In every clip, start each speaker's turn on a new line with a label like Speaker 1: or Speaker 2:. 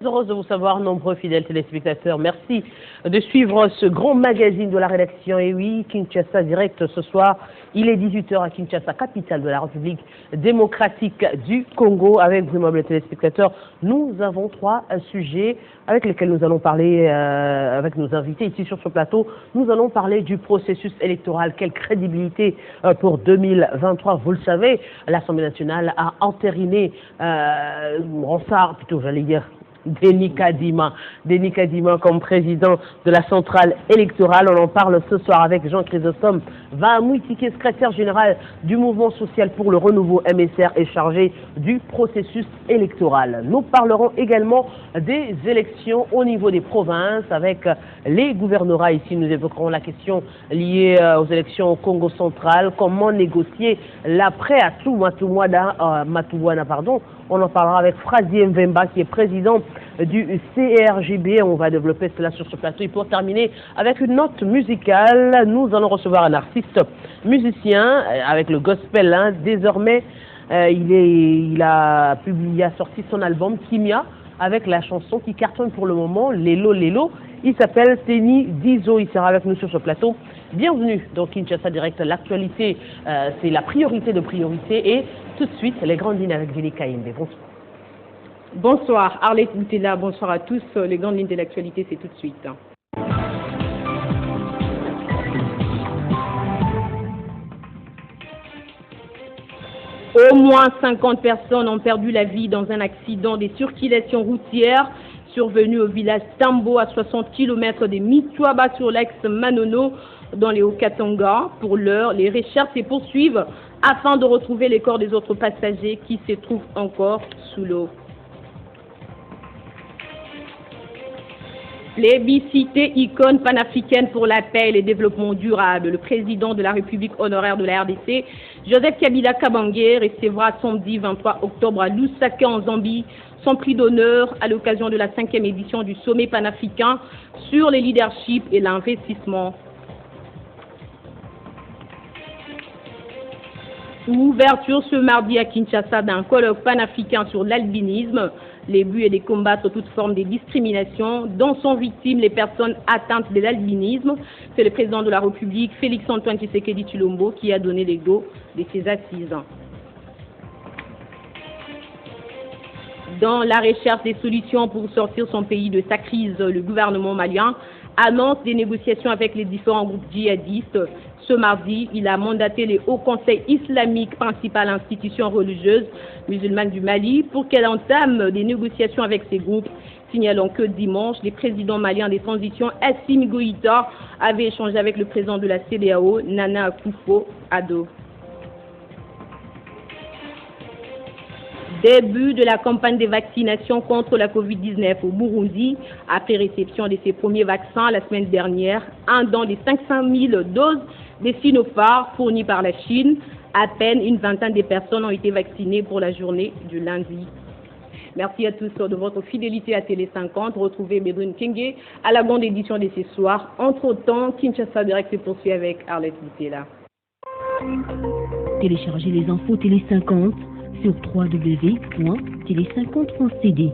Speaker 1: Heureuse de vous savoir, nombreux fidèles téléspectateurs. Merci de suivre ce grand magazine de la rédaction. Et oui, Kinshasa Direct ce soir. Il est 18 h à Kinshasa, capitale de la République démocratique du Congo. Avec vous, les téléspectateurs, nous avons trois sujets avec lesquels nous allons parler avec nos invités ici sur ce plateau. Nous allons parler du processus électoral. Quelle crédibilité pour 2023. Vous le savez, l'Assemblée nationale a entériné Ronsard, plutôt j'allais dire, Denis Kadima comme président de la centrale électorale. On en parle ce soir avec Jean Chrysostome Vahamouiti, qui est secrétaire général du mouvement social pour le renouveau MSR et chargé du processus électoral. Nous parlerons également des élections au niveau des provinces avec les gouvernorats. Ici, nous évoquerons la question liée aux élections au Congo central. Comment négocier l'après à Matouwana, pardon. On en parlera avec Frazier Mvemba, qui est président du CRJB. On va développer cela sur ce plateau. Et pour terminer avec une note musicale, nous allons recevoir un artiste musicien avec le gospel. Désormais, il a sorti son album Kimia avec la chanson qui cartonne pour le moment, Lelo Lelo. Il s'appelle Teni Dizo. Il sera avec nous sur ce plateau. Bienvenue dans Kinshasa Direct. L'actualité, c'est la priorité de priorité. Et tout de suite, les grandes lignes avec Vili Kaïmbe. Bonsoir.
Speaker 2: Bonsoir, Arlette Boutella, bonsoir à tous. Les grandes lignes de l'actualité, c'est tout de suite. Au moins 50 personnes ont perdu la vie dans un accident des circulations routières survenu au village Tambo à 60 km de Mitouaba sur l'axe Manono dans les Hauts-Katanga. Pour l'heure, les recherches se poursuivent afin de retrouver les corps des autres passagers qui se trouvent encore sous l'eau. Plébiscité, icône panafricaine pour la paix et le développement durable, le président de la République honoraire de la RDC, Joseph Kabila Kabange, recevra samedi 23 octobre à Lusaka en Zambie son prix d'honneur à l'occasion de la 5e édition du sommet panafricain sur le leadership et l'investissement. Ouverture ce mardi à Kinshasa d'un colloque panafricain sur l'albinisme. Le but est de combattre toute forme de discrimination dont sont victimes les personnes atteintes de l'albinisme. C'est le président de la République, Félix-Antoine Tshisekedi Tshilombo, qui a donné les go de ces assises. Dans la recherche des solutions pour sortir son pays de sa crise, le gouvernement malien annonce des négociations avec les différents groupes djihadistes. Ce mardi, il a mandaté le Haut Conseil islamique, principale institution religieuse musulmane du Mali, pour qu'elle entame des négociations avec ces groupes. Signalons que dimanche, le président malien des transitions, Assimi Goïta, avait échangé avec le président de la CEDEAO, Nana Akufo-Addo. Début de la campagne de vaccination contre la Covid-19 au Burundi, après réception de ses premiers vaccins la semaine dernière, un don de 500 000 doses de Sinopharm fournies par la Chine. À peine une vingtaine de personnes ont été vaccinées pour la journée du lundi. Merci à tous de votre fidélité à Télé 50. Retrouvez Medrine Kenge à la grande édition de ce soir. Entre-temps, Kinshasa Direct se poursuit avec Arlette Boutella.
Speaker 3: Téléchargez les infos Télé 50 sur www.télé50.cd.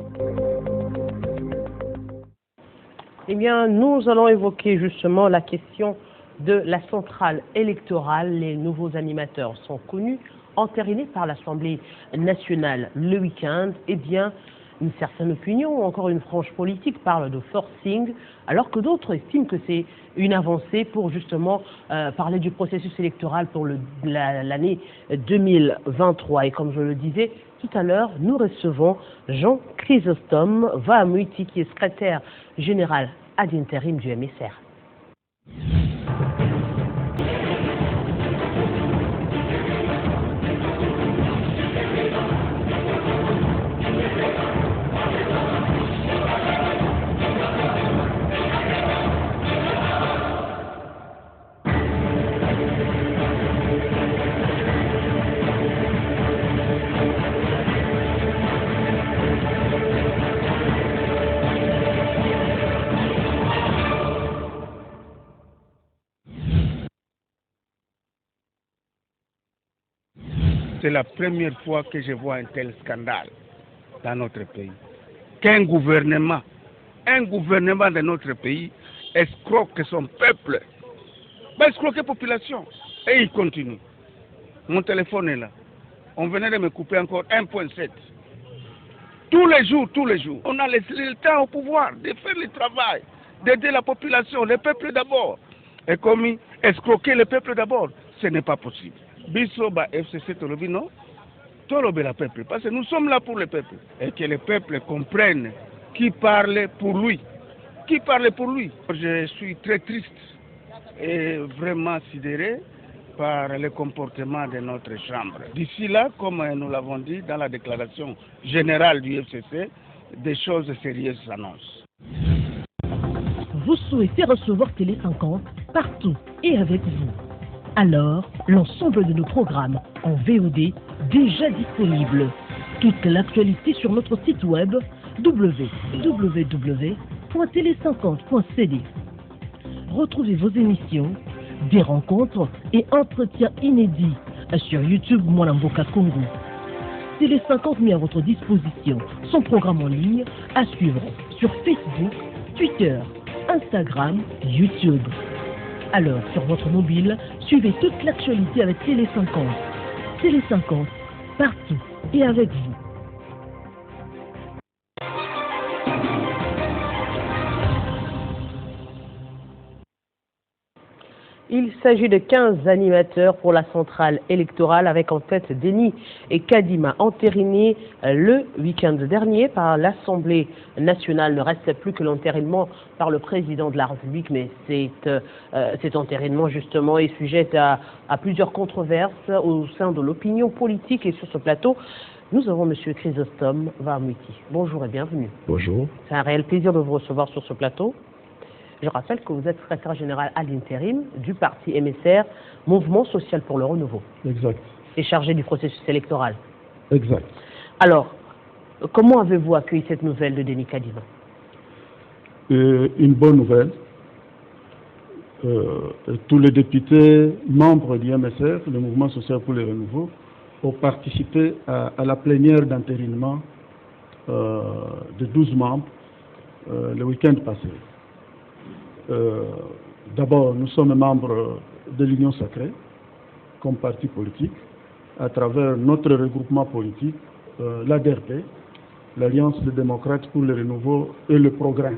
Speaker 1: Eh bien, nous allons évoquer justement la question de la centrale électorale. Les nouveaux animateurs sont connus, entérinés par l'Assemblée nationale le week-end. Eh bien, une certaine opinion, encore une frange politique, parle de forcing, alors que d'autres estiment que c'est une avancée pour justement parler du processus électoral pour l'année 2023. Et comme je le disais tout à l'heure, nous recevons Jean Chrysostome Vahamouiti, qui est secrétaire général ad intérim du MSR.
Speaker 4: C'est la première fois que je vois un tel scandale dans notre pays. qu'un gouvernement de notre pays escroque son peuple, va escroquer la population. Et il continue. Mon téléphone est là. On venait de me couper encore 1,7. Tous les jours. On a laissé le temps au pouvoir de faire le travail, d'aider la population, le peuple d'abord. Et comme escroquer le peuple d'abord, ce n'est pas possible. Biso ba FCC Tolobi, non? Tolobi la peuple, parce que nous sommes là pour le peuple. Et que le peuple comprenne qui parle pour lui. Je suis très triste et vraiment sidéré par le comportement de notre Chambre. D'ici là, comme nous l'avons dit dans la déclaration générale du FCC, des choses sérieuses s'annoncent.
Speaker 3: Vous souhaitez recevoir Télé 50 partout et avec vous. Alors, l'ensemble de nos programmes en VOD déjà disponibles. Toute l'actualité sur notre site web www.tele50.cd. Retrouvez vos émissions, des rencontres et entretiens inédits sur YouTube Mwanamboka Congo. Télé 50 met à votre disposition son programme en ligne à suivre sur Facebook, Twitter, Instagram, YouTube. Alors, sur votre mobile, suivez toute l'actualité avec Télé 50. Télé 50, partout et avec vous.
Speaker 1: Il s'agit de 15 animateurs pour la centrale électorale avec en tête Denis et Kadima, entérinés le week-end dernier par l'Assemblée nationale. Ne reste plus que l'entérinement par le président de la République, mais cet entérinement justement est sujet à plusieurs controverses au sein de l'opinion politique. Et sur ce plateau, nous avons M. Chrysostome Varmuti. Bonjour et bienvenue.
Speaker 5: Bonjour.
Speaker 1: C'est un réel plaisir de vous recevoir sur ce plateau. Je rappelle que vous êtes secrétaire général à l'intérim du parti MSR, Mouvement Social pour le Renouveau.
Speaker 5: Exact.
Speaker 1: Et chargé du processus électoral.
Speaker 5: Exact.
Speaker 1: Alors, comment avez-vous accueilli cette nouvelle de Denis Kadima?
Speaker 5: Une bonne nouvelle. Tous les députés membres du MSR, le Mouvement Social pour le Renouveau, ont participé à la plénière d'entérinement de 12 membres le week-end passé. D'abord, nous sommes membres de l'Union Sacrée, comme parti politique, à travers notre regroupement politique, l'ADRP, l'Alliance des démocrates pour le renouveau et le progrès.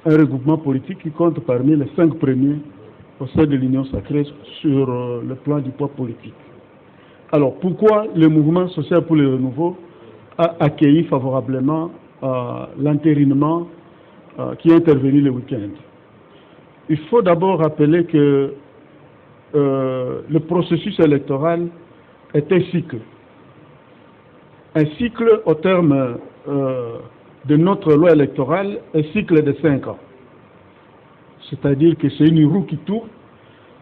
Speaker 5: Un regroupement politique qui compte parmi les 5 premiers au sein de l'Union Sacrée sur le plan du poids politique. Alors, pourquoi le Mouvement Social pour le Renouveau a accueilli favorablement l'entérinement qui est intervenu le week-end? Il faut d'abord rappeler que le processus électoral est un cycle. Un cycle au terme de notre loi électorale, un cycle de 5 ans. C'est-à-dire que c'est une roue qui tourne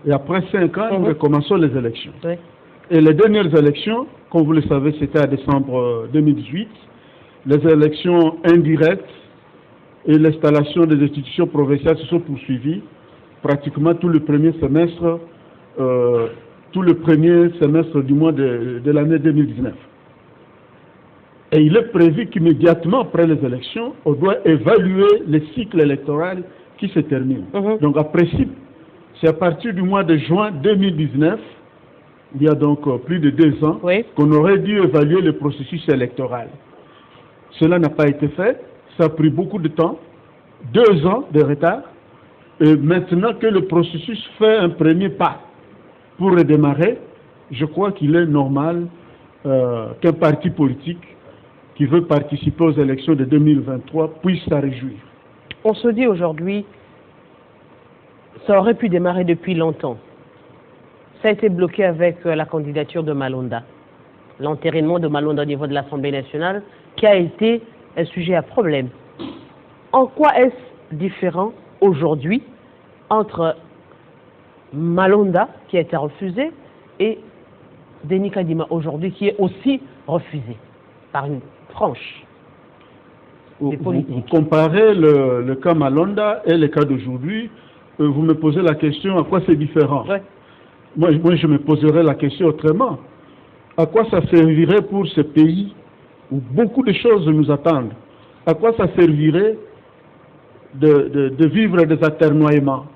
Speaker 5: et après 5 ans, nous recommençons les élections. Oui. Et les dernières élections, comme vous le savez, c'était en décembre 2018, les élections indirectes et l'installation des institutions provinciales se sont poursuivies pratiquement tout le premier semestre du mois de l'année 2019. Et il est prévu qu'immédiatement après les élections, on doit évaluer le cycle électoral qui se termine. Donc, à principe, c'est à partir du mois de juin 2019, il y a donc plus de 2 ans, qu'on aurait dû évaluer le processus électoral. Cela n'a pas été fait. Ça a pris beaucoup de temps, 2 ans de retard. Et maintenant que le processus fait un premier pas pour redémarrer, je crois qu'il est normal qu'un parti politique qui veut participer aux élections de 2023 puisse s'en réjouir.
Speaker 1: On se dit aujourd'hui, ça aurait pu démarrer depuis longtemps. Ça a été bloqué avec la candidature de Malonda. L'entérinement de Malonda au niveau de l'Assemblée nationale, qui a été un sujet à problème. En quoi est-ce différent aujourd'hui entre Malonda, qui a été refusé, et Denis Kadima aujourd'hui, qui est aussi refusé par une franche des politiques?
Speaker 5: Vous comparez le cas Malonda et le cas d'aujourd'hui, vous me posez la question à quoi c'est différent. Moi, je me poserais la question autrement. À quoi ça servirait pour ce pays où beaucoup de choses nous attendent. À quoi ça servirait de vivre des atermoiements,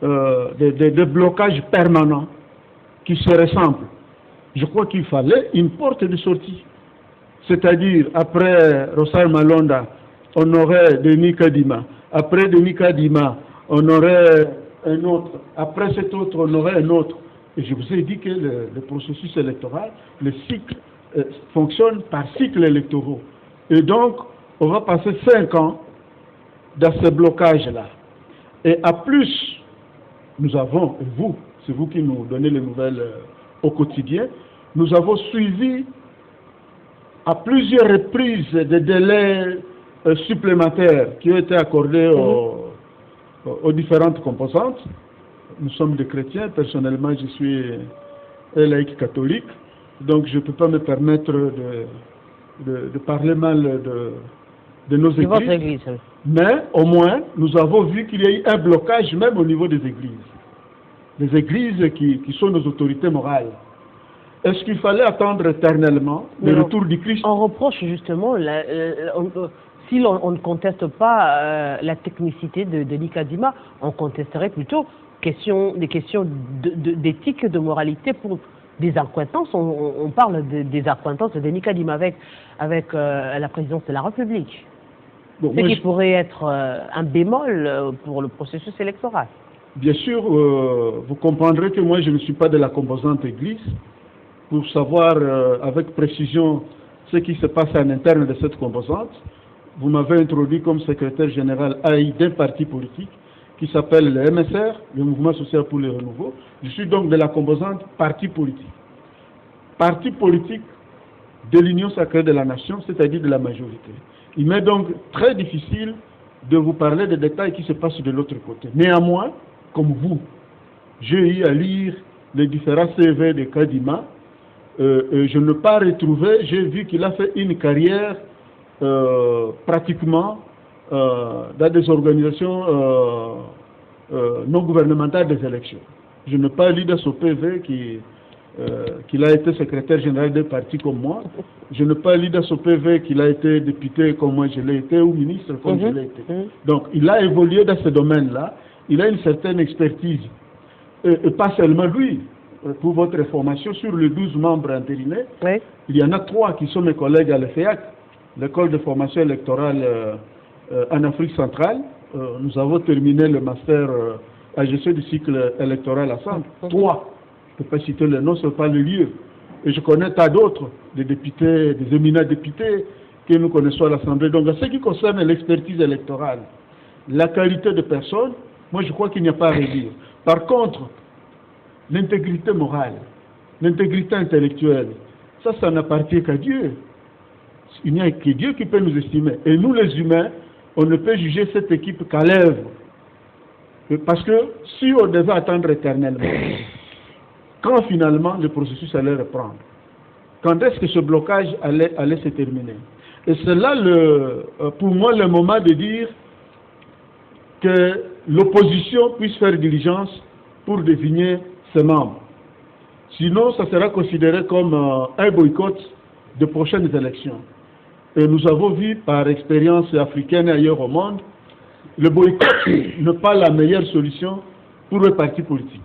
Speaker 5: des blocages permanents qui seraient simples? Je crois qu'il fallait une porte de sortie. C'est-à-dire, après Rosal Malonda, on aurait Denis Kadima. Après Denis Kadima, on aurait un autre. Après cet autre, on aurait un autre. Et je vous ai dit que le processus électoral, le cycle, fonctionne par cycle électoraux. Et donc, on va passer 5 ans dans ce blocage-là. Et à plus, nous avons, et vous, c'est vous qui nous donnez les nouvelles au quotidien, nous avons suivi à plusieurs reprises des délais supplémentaires qui ont été accordés aux différentes composantes. Nous sommes des chrétiens, personnellement je suis un laïc catholique, donc je ne peux pas me permettre de parler mal de nos églises.
Speaker 1: Votre église.
Speaker 5: Mais au moins, nous avons vu qu'il y a eu un blocage même au niveau des églises. Les églises qui sont nos autorités morales. Est-ce qu'il fallait attendre éternellement le retour du Christ?
Speaker 1: On reproche justement, si on ne conteste pas la technicité de Denis Kadima, on contesterait plutôt des questions d'éthique, de moralité pour des accointances. On parle des accointances de Denis Kadima avec la présidence de la République.
Speaker 5: Bon,
Speaker 1: ce qui pourrait être un bémol pour le processus électoral.
Speaker 5: Bien sûr, vous comprendrez que moi je ne suis pas de la composante Église pour savoir avec précision ce qui se passe en interne de cette composante. Vous m'avez introduit comme secrétaire général AI d'un parti politique qui s'appelle le MSR, le Mouvement Social pour le Renouveau. Je suis donc de la composante parti politique. Parti politique de l'Union sacrée de la nation, c'est-à-dire de la majorité. Il m'est donc très difficile de vous parler des détails qui se passent de l'autre côté. Néanmoins, comme vous, j'ai eu à lire les différents CV de Kadima. Je ne l'ai pas retrouvé. J'ai vu qu'il a fait une carrière pratiquement dans des organisations non gouvernementales des élections. Je n'ai pas lu dans son PV qu'il a été secrétaire général d'un parti comme moi. Je n'ai pas lu dans son PV qu'il a été député comme moi je l'ai été ou ministre comme je l'ai été. Donc il a évolué dans ce domaine-là. Il a une certaine expertise. Et pas seulement lui. Pour votre information, sur les 12 membres intérinés, il y en a 3 qui sont mes collègues à l'EFEAC, l'école de formation électorale en Afrique centrale. Nous avons terminé le master à gestion du cycle électoral ensemble. 3. Je ne peux pas citer le nom, ce n'est pas le lieu. Et je connais tas d'autres, des députés, des éminents députés que nous connaissons à l'Assemblée. Donc, en ce qui concerne l'expertise électorale, la qualité de personne, moi je crois qu'il n'y a pas à redire. Par contre, l'intégrité morale, l'intégrité intellectuelle, ça n'appartient qu'à Dieu. Il n'y a que Dieu qui peut nous estimer. Et nous les humains, on ne peut juger cette équipe qu'à l'œuvre. Parce que si on devait attendre éternellement, quand finalement le processus allait reprendre, quand est-ce que ce blocage allait se terminer? Et c'est là, pour moi, le moment de dire que l'opposition puisse faire diligence pour désigner ses membres. Sinon, ça sera considéré comme un boycott de prochaines élections. Et nous avons vu par expérience africaine et ailleurs au monde, le boycott n'est pas la meilleure solution pour les partis politiques.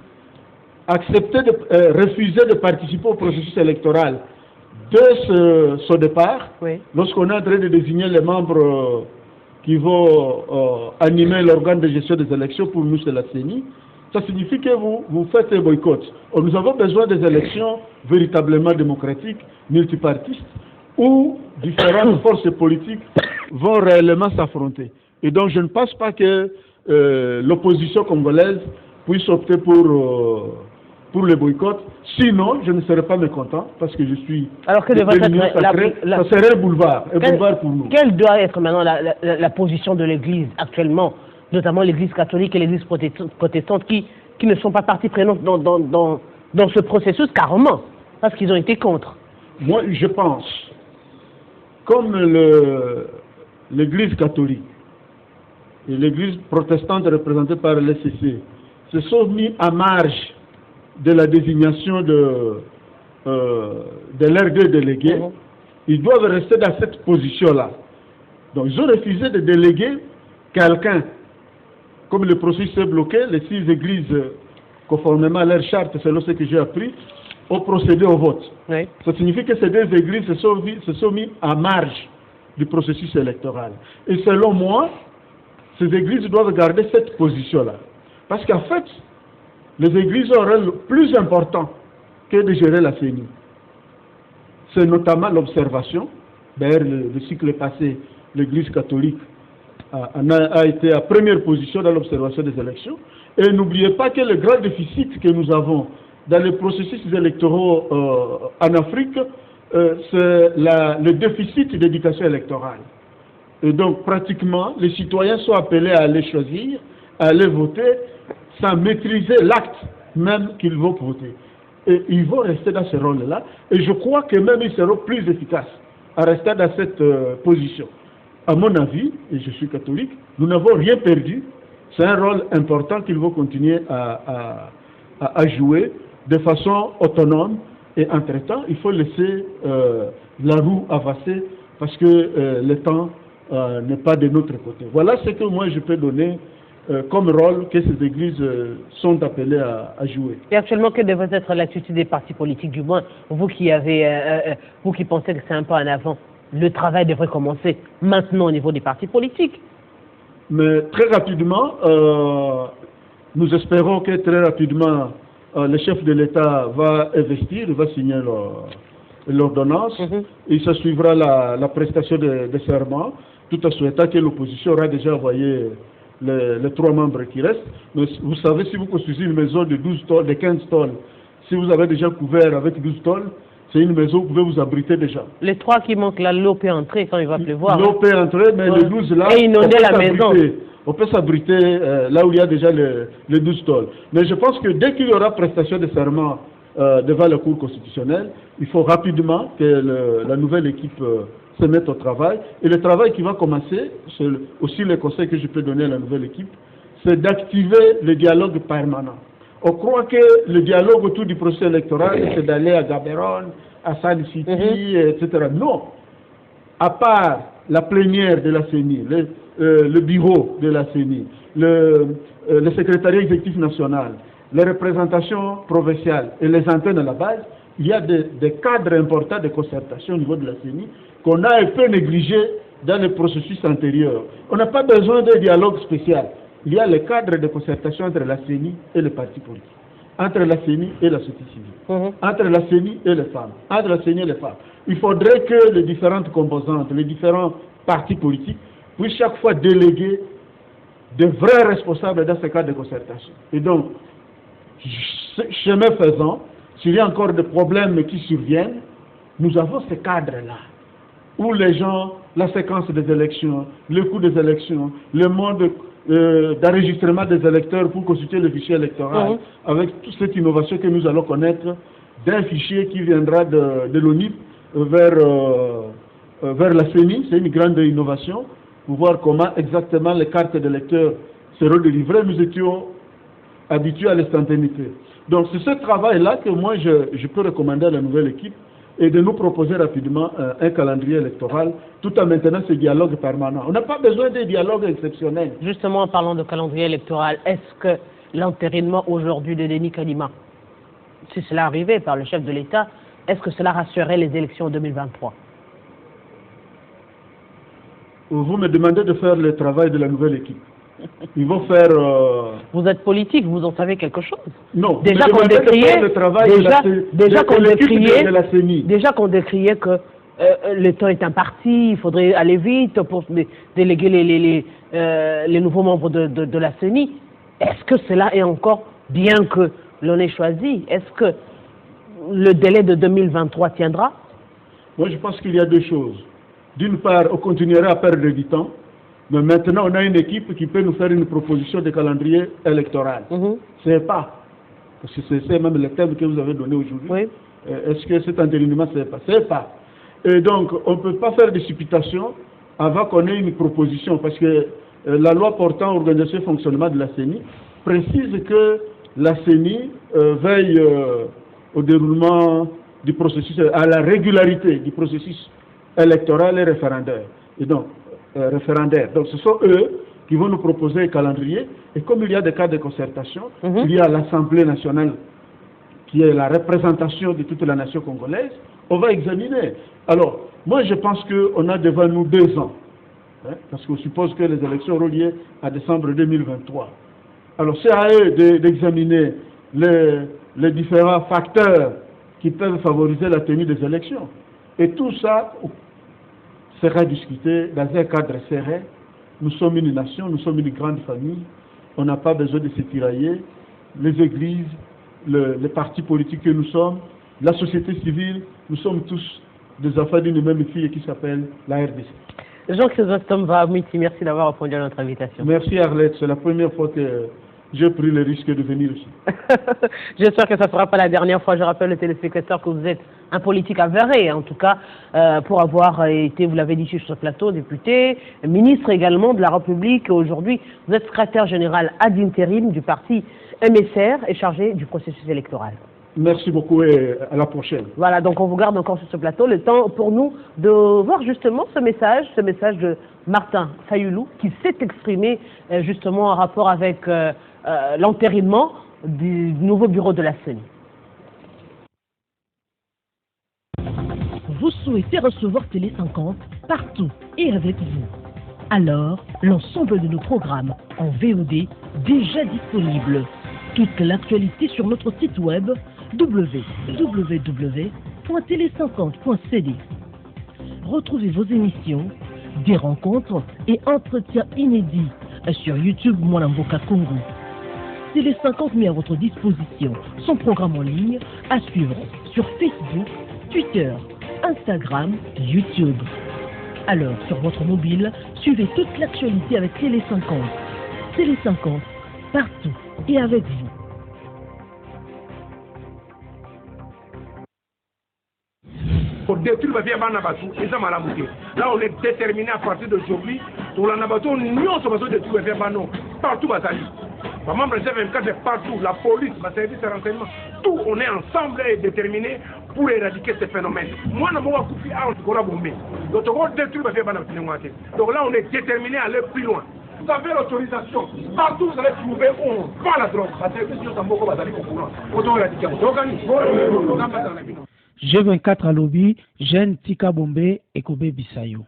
Speaker 5: Accepter refuser de participer au processus électoral de ce départ, lorsqu'on est en train de désigner les membres qui vont animer l'organe de gestion des élections, pour nous c'est la CENI, ça signifie que vous faites un boycott. Nous avons besoin des élections véritablement démocratiques, multipartistes, où différentes forces politiques vont réellement s'affronter. Et donc je ne pense pas que l'opposition congolaise puisse opter pour le boycott. Sinon, je ne serais pas mécontent parce que je suis...
Speaker 1: Alors que devrait être
Speaker 5: ça serait un boulevard pour nous.
Speaker 1: Quelle doit être maintenant la position de l'Église actuellement, notamment l'Église catholique et l'Église protestante qui ne sont pas partie prenante dans ce processus carrément, parce qu'ils ont été contre?
Speaker 5: Moi, je pense, comme l'Église catholique et l'Église protestante représentée par l'SCC se sont mis à marge de la désignation de leurs deux délégués, ils doivent rester dans cette position-là. Donc ils ont refusé de déléguer quelqu'un. Comme le processus est bloqué, les 6 églises, conformément à leur charte, selon ce que j'ai appris, ont procédé au vote.
Speaker 1: Oui.
Speaker 5: Ça signifie que ces 2 églises se sont mis à marge du processus électoral. Et selon moi, ces églises doivent garder cette position-là. Parce qu'en fait, les églises ont un rôle plus important que de gérer la CENI. C'est notamment l'observation. D'ailleurs, le cycle passé, l'Église catholique a été à première position dans l'observation des élections. Et n'oubliez pas que le grand déficit que nous avons dans les processus électoraux en Afrique, c'est le déficit d'éducation électorale. Et donc, pratiquement, les citoyens sont appelés à aller choisir, à aller voter, sans maîtriser l'acte même qu'ils vont voter. Et ils vont rester dans ce rôle-là. Et je crois que même ils seront plus efficaces à rester dans cette position. À mon avis, et je suis catholique, nous n'avons rien perdu. C'est un rôle important qu'ils vont continuer à jouer de façon autonome. Et entre-temps, il faut laisser la roue avancer parce que le temps n'est pas de notre côté. Voilà ce que moi je peux donner comme rôle que ces églises sont appelées à jouer.
Speaker 1: Et actuellement, quelle devrait être l'attitude des partis politiques, du moins, vous qui pensez que c'est un pas en avant? Le travail devrait commencer maintenant au niveau des partis politiques.
Speaker 5: Mais très rapidement, nous espérons que très rapidement, le chef de l'État va investir, va signer l'ordonnance, et ça suivra la prestation de serment, tout en souhaitant que l'opposition aura déjà envoyé les 3 membres qui restent. Mais vous savez, si vous construisez une maison de 12 tôles, de 15 tôles, si vous avez déjà couvert avec 12 tôles, c'est une maison où vous pouvez vous abriter déjà.
Speaker 1: Les 3 qui manquent là, l'eau peut entrer quand il va pleuvoir.
Speaker 5: L'eau peut entrer, mais les 12 là,
Speaker 1: et inonder la maison.
Speaker 5: On peut s'abriter là où il y a déjà les 12 tôles. Mais je pense que dès qu'il y aura prestation de serment devant la Cour constitutionnelle, il faut rapidement que la nouvelle équipe se mette au travail. Et le travail qui va commencer, c'est aussi le conseil que je peux donner à la nouvelle équipe, c'est d'activer le dialogue permanent. On croit que le dialogue autour du processus électoral, c'est d'aller à Gaborone, à Sane City, etc. Non. À part la plénière de la CENI, le bureau de la CENI, le secrétariat exécutif national, les représentations provinciales et les antennes à la base, il y a des cadres importants de concertation au niveau de la CENI qu'on a un peu négligé dans le processus antérieur. On n'a pas besoin d'un dialogue spécial. Il y a le cadre de concertation entre la CENI et les partis politiques, entre la CENI et la société civile, entre la CENI et les femmes, entre la CENI et les femmes. Il faudrait que les différentes composantes, les différents partis politiques puissent chaque fois déléguer de vrais responsables dans ce cadre de concertation. Et donc, chemin faisant, s'il y a encore des problèmes qui surviennent, nous avons ce cadre-là, où les gens, la séquence des élections, le coût des élections, le mode d'enregistrement des électeurs pour constituer le fichier électoral, avec toute cette innovation que nous allons connaître, d'un fichier qui viendra de l'ONIP vers la CENI, c'est une grande innovation, pour voir comment exactement les cartes d'électeurs seront délivrées. Nous étions habitués à l'instantanéité. Donc c'est ce travail-là que moi je peux recommander à la nouvelle équipe et de nous proposer rapidement un calendrier électoral tout en maintenant ce dialogue permanent. On n'a pas besoin de dialogue exceptionnel.
Speaker 1: Justement, en parlant de calendrier électoral, est-ce que l'entérinement aujourd'hui de Denis Kadima, si cela arrivait par le chef de l'État, est-ce que cela rassurerait les élections en 2023?
Speaker 5: Vous me demandez de faire le travail de la nouvelle équipe. Ils vont faire...
Speaker 1: Vous êtes politique, vous en savez quelque chose?
Speaker 5: Non,
Speaker 1: déjà qu'on décriait, déjà qu'on décriait que le temps est imparti, il faudrait aller vite pour déléguer les nouveaux membres de la CENI. Est-ce que cela est encore, bien que l'on ait choisi, est-ce que le délai de 2023 tiendra?
Speaker 5: Moi, je pense qu'il y a 2 choses. D'une part, on continuera à perdre du temps, mais maintenant, on a une équipe qui peut nous faire une proposition de calendrier électoral. C'est pas, parce que c'est même le thème que vous avez donné aujourd'hui.
Speaker 1: Oui.
Speaker 5: Est-ce que cet entérinement, c'est pas. Et donc, on ne peut pas faire des supputations avant qu'on ait une proposition, parce que la loi portant organisation et fonctionnement de la CENI précise que la CENI veille au déroulement du processus, à la régularité du processus électorale et référendaire. Et donc, référendaire. Donc, ce sont eux qui vont nous proposer un calendrier. Et comme il y a des cas de concertation, il y a l'Assemblée nationale qui est la représentation de toute la nation congolaise, on va examiner. Alors, moi je pense qu'on a devant nous 2 ans, hein, parce qu'on suppose que les élections auront lieu à décembre 2023. Alors, c'est à eux d'examiner les différents facteurs qui peuvent favoriser la tenue des élections. Et tout ça sera discuté dans un cadre serein. Nous sommes une nation, nous sommes une grande famille. On n'a pas besoin de se tirailler. Les églises, les partis politiques que nous sommes, la société civile, nous sommes tous des enfants d'une même fille qui s'appelle la RDC.
Speaker 1: Jean-Chrysostome Vahamouiti, merci d'avoir répondu à notre invitation.
Speaker 5: Merci Arlette, c'est la première fois que j'ai pris le risque de venir ici.
Speaker 1: J'espère que ça ne sera pas la dernière fois. Je rappelle aux téléspectateurs que vous êtes un politique avéré, en tout cas, pour avoir été, vous l'avez dit sur ce plateau, député, ministre également de la République. Aujourd'hui, vous êtes secrétaire général ad intérim du parti MSR et chargé du processus électoral.
Speaker 5: Merci beaucoup et à la prochaine.
Speaker 1: Voilà, donc on vous garde encore sur ce plateau. Le temps pour nous de voir justement ce message de Martin Fayoulou qui s'est exprimé justement en rapport avec l'entérinement du nouveau bureau de la CENI.
Speaker 3: Vous souhaitez recevoir Télé 50 partout et avec vous. Alors, l'ensemble de nos programmes en VOD déjà disponibles. Toute l'actualité sur notre site web www.tele50.cd. Retrouvez vos émissions, des rencontres et entretiens inédits sur YouTube Mwanamboka Congo. Télé 50 met à votre disposition son programme en ligne à suivre sur Facebook, Twitter, Instagram, YouTube. Alors, sur votre mobile, suivez toute l'actualité avec Télé 50. Télé 50, partout et avec vous.
Speaker 6: Pour détruire le bien Banabatou, et ça m'a la moitié. Là, on est déterminé à partir d'aujourd'hui, pour la Nabatou, on de détruire le bien Bano, partout Batali. Les membres de G24 est partout, la police, le service de renseignement, tout, on est ensemble et déterminés pour éradiquer ces phénomènes. Moi, je ne vais pas couper à un bombé. Donc, on va détruire le bien Banabatou. Donc là, on est déterminé à aller plus loin. Vous avez l'autorisation. Partout, vous allez trouver où on vend la drogue. Parce que si on s'en va aller au courant, on doit éradiquer.
Speaker 7: G24 à lobby, Jeanne Tika Bombe et Kobe Bisayo.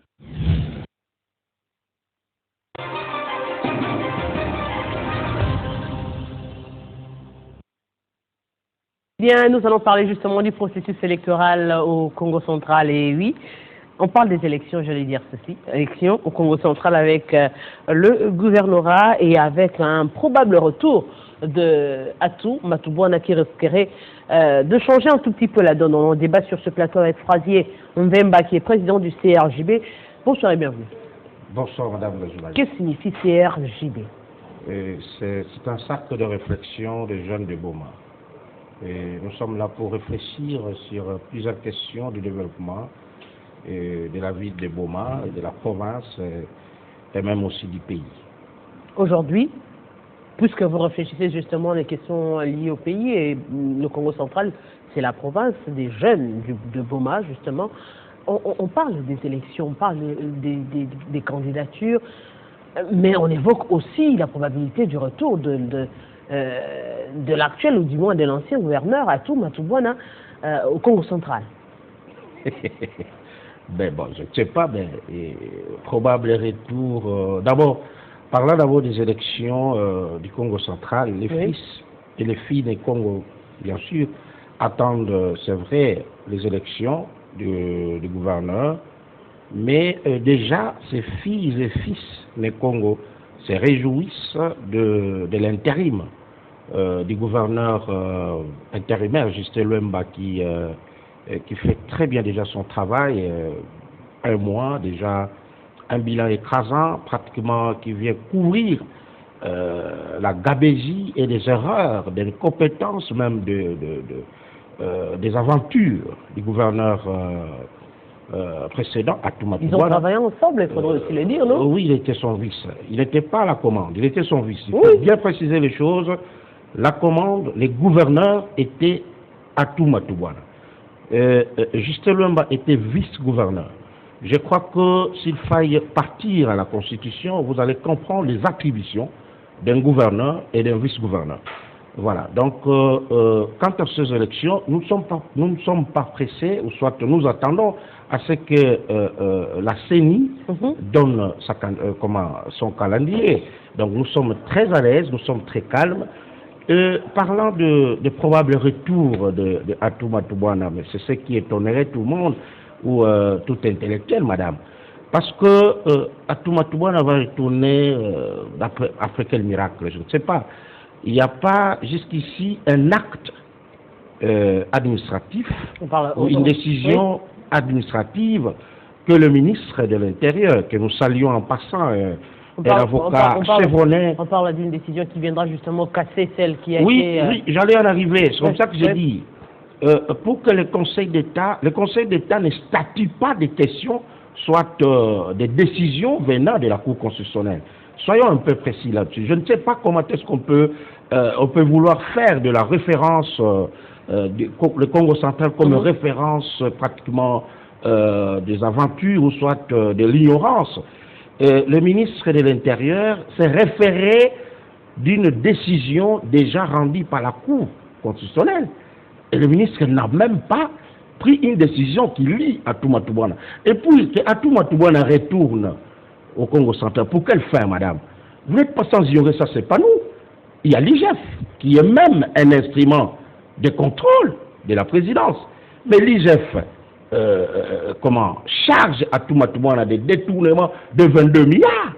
Speaker 1: Bien, nous allons parler justement du processus électoral au Congo central. Et oui, on parle des élections, j'allais dire ceci, élections au Congo central avec le gouvernorat et avec un probable retour de Atou Matubwana qui risquerait de changer un tout petit peu la donne. On débat sur ce plateau avec Frasier Mvemba qui est président du CRJB. Bonsoir et bienvenue.
Speaker 8: Bonsoir Madame la journaliste.
Speaker 1: Qu'est-ce que signifie CRJB?
Speaker 8: C'est un cercle de réflexion des jeunes de Boma. Et nous sommes là pour réfléchir sur plusieurs questions du développement de la ville de Boma, de la province et même aussi du pays.
Speaker 1: Aujourd'hui, puisque vous réfléchissez justement les questions liées au pays et le Congo central, c'est la province des jeunes de Boma justement, on parle des élections, on parle des candidatures, mais on évoque aussi la probabilité du retour de l'actuel ou du moins de l'ancien gouverneur Atou Matubwana au Congo central.
Speaker 8: Ben bon, je ne sais pas, mais probable retour. D'abord, parlant d'abord des élections du Congo central, les fils et les filles des Congo, bien sûr, attendent, c'est vrai, les élections du gouverneur, mais déjà, ces filles et fils des Congo se réjouissent de l'intérim du gouverneur intérimaire, Justin Luemba, qui fait très bien déjà son travail, un mois déjà, un bilan écrasant, pratiquement qui vient couvrir la gabégie et des erreurs, des incompétences même des aventures du gouverneur précédent, Atou Matubwana.
Speaker 1: Ils ont travaillé ensemble, il faudrait aussi le dire, non?
Speaker 8: Oui, il était son vice. Il n'était pas à la commande, il était son vice. Il faut bien préciser les choses. La commande, les gouverneurs étaient Atou Matubwana. Justin Luemba était vice-gouverneur. Je crois que s'il faille partir à la Constitution, vous allez comprendre les attributions d'un gouverneur et d'un vice-gouverneur. Voilà. Donc, quant à ces élections, nous ne sommes pas pressés, ou soit nous attendons à ce que la CENI donne son calendrier. Donc, nous sommes très à l'aise, nous sommes très calmes. Parlant de probable retour de Atouma Toubouana, mais c'est ce qui étonnerait tout le monde, ou tout intellectuel, madame. Parce que Atouma Toubouana va retourner après quel miracle, je ne sais pas. Il n'y a pas jusqu'ici un acte administratif ou une décision administrative que le ministre de l'Intérieur, que nous saluons en passant, l'avocat chevronné.
Speaker 1: On parle d'une décision qui viendra justement casser celle qui a
Speaker 8: été...
Speaker 1: Oui,
Speaker 8: j'allais en arriver. C'est comme ça que j'ai dit. Pour que le Conseil d'État ne statue pas des questions, soit des décisions venant de la Cour constitutionnelle. Soyons un peu précis là-dessus. Je ne sais pas comment est-ce qu'on peut vouloir faire de la référence, le Congo central comme référence pratiquement des aventures ou soit de l'ignorance. Le ministre de l'Intérieur s'est référé d'une décision déjà rendue par la Cour constitutionnelle. Et le ministre n'a même pas pris une décision qui lie Atouma Toubouana. Et puis, que Atouma Toubouana retourne au Congo central, pour quelle fin, madame? Vous n'êtes pas sans ignorer ça, c'est pas nous. Il y a l'IGF, qui est même un instrument de contrôle de la présidence. Mais l'IGF, charge Atouma Toubouana des détournements de 22 milliards.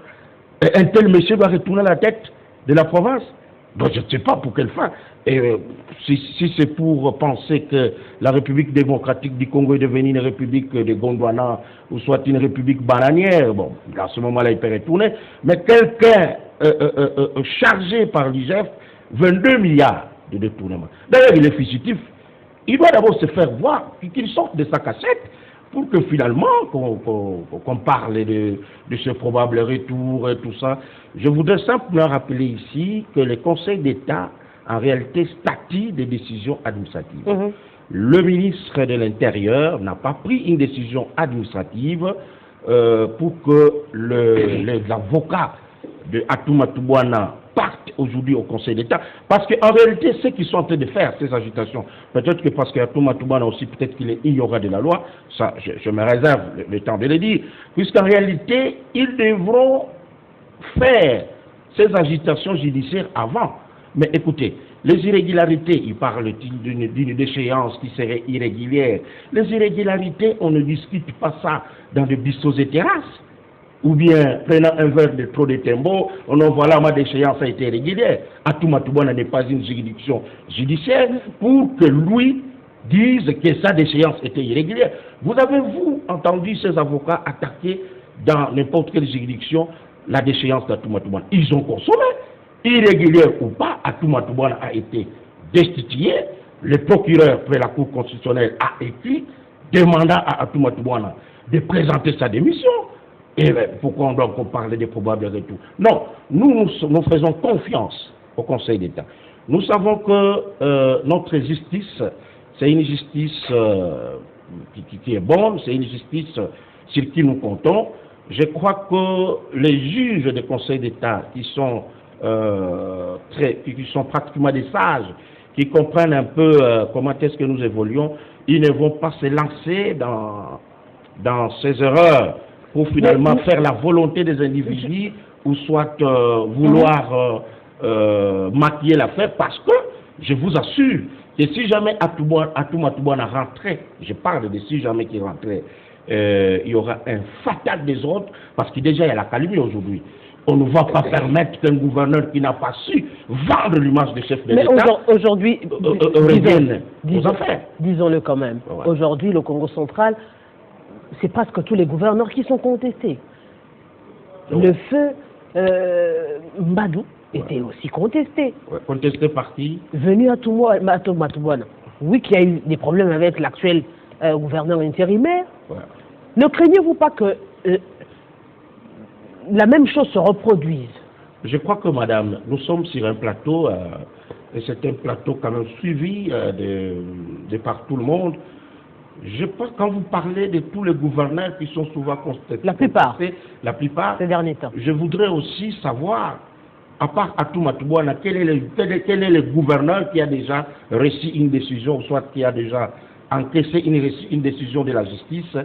Speaker 8: Et un tel monsieur doit retourner à la tête de la province. Donc je ne sais pas pour quelle fin. Et si c'est pour penser que la République démocratique du Congo est devenue une république de Gondwana ou soit une république bananière, bon, à ce moment-là, il peut retourner. Mais quelqu'un chargé par l'IGF, 22 milliards de détournements. D'ailleurs, il est fugitif. Il doit d'abord se faire voir, qu'il sorte de sa cassette pour que finalement, qu'on parle de ce probable retour et tout ça. Je voudrais simplement rappeler ici que le Conseil d'État, en réalité, statue des décisions administratives. Le ministre de l'Intérieur n'a pas pris une décision administrative pour que l'avocat de Atouma Toubouana parte aujourd'hui au Conseil d'État. Parce qu'en réalité, ceux qui sont en train de faire ces agitations, peut-être que parce qu'Atouma Toubouana aussi, peut-être qu'il est ignorant de la loi, ça, je me réserve le temps de le dire, puisqu'en réalité, ils devront faire ces agitations judiciaires avant. Mais écoutez, les irrégularités, il parle d'une déchéance qui serait irrégulière. Les irrégularités, on ne discute pas ça dans des bistrots et terrasses. Ou bien, prenant un verre de trop de tembo, on en voilà, ma déchéance a été régulière. Atouma Toubouana n'est pas une juridiction judiciaire pour que lui dise que sa déchéance était irrégulière. Vous avez-vous entendu ces avocats attaquer dans n'importe quelle juridiction la déchéance d'Atouma Toubouana? Ils ont consommé. Irrégulière ou pas, Atouma Toubouana a été destitué. Le procureur près la Cour constitutionnelle a écrit demandant à Atouma Toubouana de présenter sa démission. Et pourquoi donc on parle des probables retours? Non, nous faisons confiance au Conseil d'État. Nous savons que notre justice, c'est une justice qui est bonne, c'est une justice sur qui nous comptons. Je crois que les juges du Conseil d'État qui sont pratiquement des sages, qui comprennent un peu comment est-ce que nous évoluons, ils ne vont pas se lancer dans ces erreurs pour finalement faire la volonté des individus ou soit vouloir maquiller l'affaire, parce que je vous assure que si jamais Atouma Toubouana rentrait, je parle de si jamais qu'il rentrait, il y aura un fatal désordre, parce que déjà il y a la calomnie aujourd'hui. On ne va pas permettre qu'un gouverneur qui n'a pas su vendre l'image de chef de l'État
Speaker 1: aujourd'hui,
Speaker 8: revienne aux affaires.
Speaker 1: Disons-le quand même. Ouais. Aujourd'hui, le Congo central, c'est presque tous les gouverneurs qui sont contestés. Ouais. Le feu Mbadou était aussi contesté.
Speaker 8: Ouais. Contesté par qui?
Speaker 1: Venu à Toubouana. Oui, qu'il y a eu des problèmes avec l'actuel gouverneur intérimaire. Ouais. Ne craignez-vous pas que la même chose se reproduise?
Speaker 8: Je crois que, madame, nous sommes sur un plateau, et c'est un plateau quand même suivi de par tout le monde. Je pense quand vous parlez de tous les gouverneurs qui sont souvent contestés,
Speaker 1: La plupart.
Speaker 8: ces
Speaker 1: derniers temps.
Speaker 8: Je voudrais aussi savoir, à part Atouma Toubouana, quel est le gouverneur qui a déjà reçu une décision, ou soit qui a déjà encaissé une décision de la justice